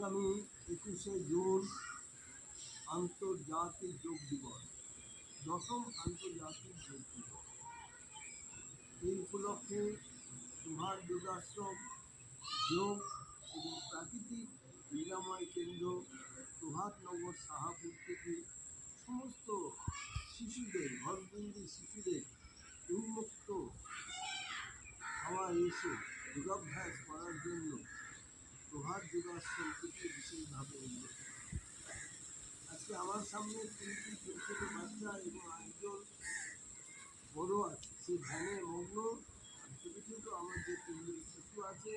আগামী 21শে জুন আন্তর্জাতিক যোগ দিবস, 10ম আন্তর্জাতিক যোগ দিবস। এই উপলক্ষে প্রভাত যোগাশ্রম, যোগ এবং প্রাকৃতিক নিরাময় কেন্দ্র প্রভাতনগর সাহাপুর থেকে সমস্ত শিশুদের, ঘরবন্দি শিশুদের উন্মুক্ত হাওয়ায় এসে যোগাভ্যাস করার জন্য প্রভাত যোগাশ্রম থেকে বিশেষভাবে উন্নত। আজকে আমার সামনে 3টি ছোট ছোট বাচ্চা এবং একজন বড় আছে, সে ধ্যানে মগ্ন। ছোটো ছোটো আমার যে 3জন শিশু আছে,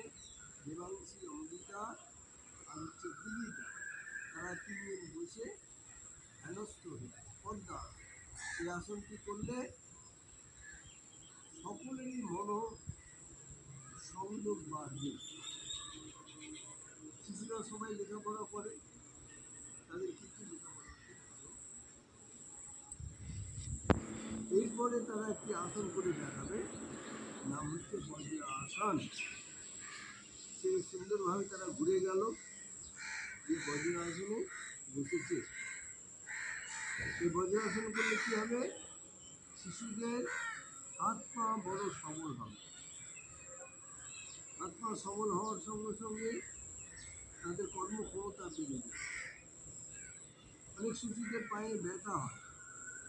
দেবাংশী, অমৃতা আর হচ্ছে দিদিতা, তারা 3জন বসে ধ্যানস্থ হয়ে পদ্মা এই আসনটি করলে সকলেরই সংযোগ বাড়বে। শিশুরা সবাই লেখাপড়া করে, তাদের কিছু লেখাপড়া ভালো। এরপরে তারা একটি আসন করে দেখাবে, নাম হচ্ছে বজ্রাসন। সে সুন্দরভাবে তারা ঘুরে গেল, যে বজ্রাসনে বসেছে। এই বজ্রাসন করলে কী হবে? শিশুদের হাত পা বড় সবল হবে। হাত পা সবল হওয়ার সঙ্গে সঙ্গে তাদের কর্মক্ষমতা বেড়ে যাবে। অনেক শিশুদের পায়ে ব্যথা হয়,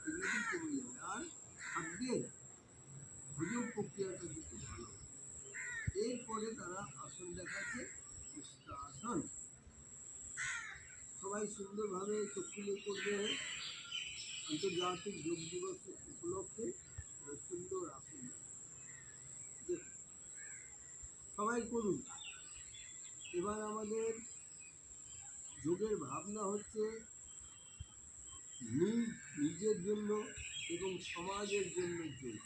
এগুলি কমে যাবে। আর খাদ্যের হজম প্রক্রিয়াটা কিন্তু ভালো। এরপরে তারা আসন দেখাচ্ছে পুষ্টাসন। সবাই সুন্দরভাবে চোখ খুলে করবে। আন্তর্জাতিক যোগ দিবস উপলক্ষে সুন্দর আসন দেখুন, সবাই করুন। এবার আমাদের যোগের ভাবনা হচ্ছে নিজের জন্য এবং সমাজের জন্য যোগ।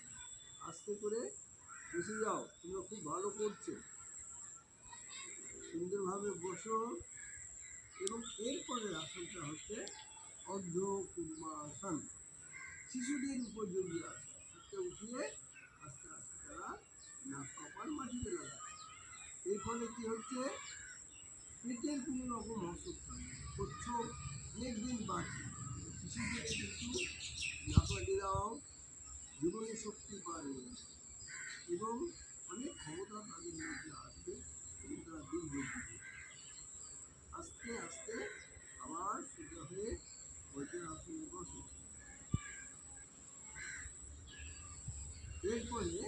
আস্তে করে বসে যাও, তোমরা খুব ভালো করছো, সুন্দরভাবে বসো। এবং এরপরে আসনটা হচ্ছে অর্ধ পূর্বাসন, শিশুদের উপযোগী আসন। উঠিয়ে আস্তে আস্তে তারা নাক কপাল মাটিতে লাগায়। এর ফলে কী হচ্ছে? পেটের কোনো রকম অসুখ থাকবে, প্রচ্ছদ অনেকদিন বাঁচে। শিশুদের কিন্তু নাপাটি দাও, জীবনী শক্তি বাড়বে এবং অনেক ক্ষমতা তাদের মধ্যে আসবে এবং তারা দীর্ঘজীবী। আস্তে আস্তে আবার সোজা হয়ে বজ্রের আসনে বসে। এরপরে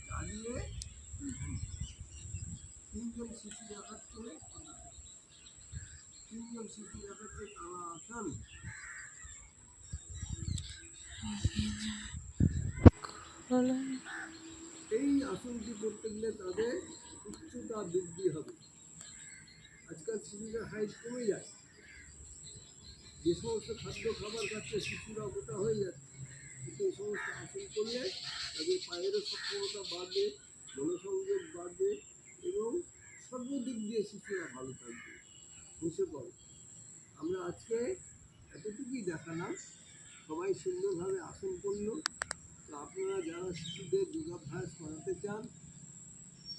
দাঁড়িয়ে 3জন শিশু দেখাচ্ছে, 3জন শিশু দেখাচ্ছে তালাসন। এই আসনটি করতে গেলে তাদের উচ্চতা বৃদ্ধি হবে। আজকাল শিশুদের হাইট কমে যায়, যে সমস্ত খাবার খাচ্ছে শিশুরা মোটা হয়ে যাচ্ছে। কিন্তু এই সমস্ত আসন করলে তাদের পায়েরও সক্ষমতা বাড়বে, মনোসংযোগ বাড়বে এবং সর্বদিক দিয়ে শিশুরা ভালো থাকবে। বসে পড়ো। আমরা আজকে এতটুকুই দেখালাম, সবাই সুন্দরভাবে আসন করলো। তো আপনারা যারা শিশুদের যোগাভ্যাস করাতে চান,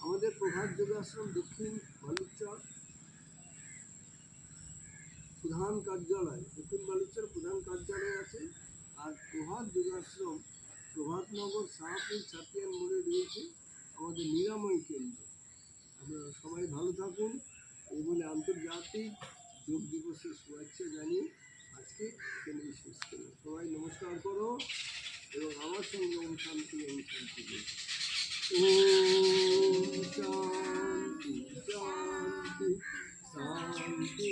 আমাদের প্রভাত যোগাশ্রম দক্ষিণ বালুচর প্রধান কার্যালয়, দক্ষিণ বালুচর প্রধান কার্যালয় আছে। আর প্রভাত যোগাশ্রম প্রভাতনগর শাহপুর ছাতিয়ান মোড়ে রয়েছে আমাদের নিরাময় কেন্দ্র। আপনারা সবাই ভালো থাকুন। এই বলে আন্তর্জাতিক যোগ দিবসের শুভেচ্ছা জানিয়ে আজকে এখানেই শেষ করব। সবাই নমস্কার করো এবং আমার সঙ্গে ওম শান্তি ওম শান্তি বলো। ওম শান্তি শান্তি শান্তি।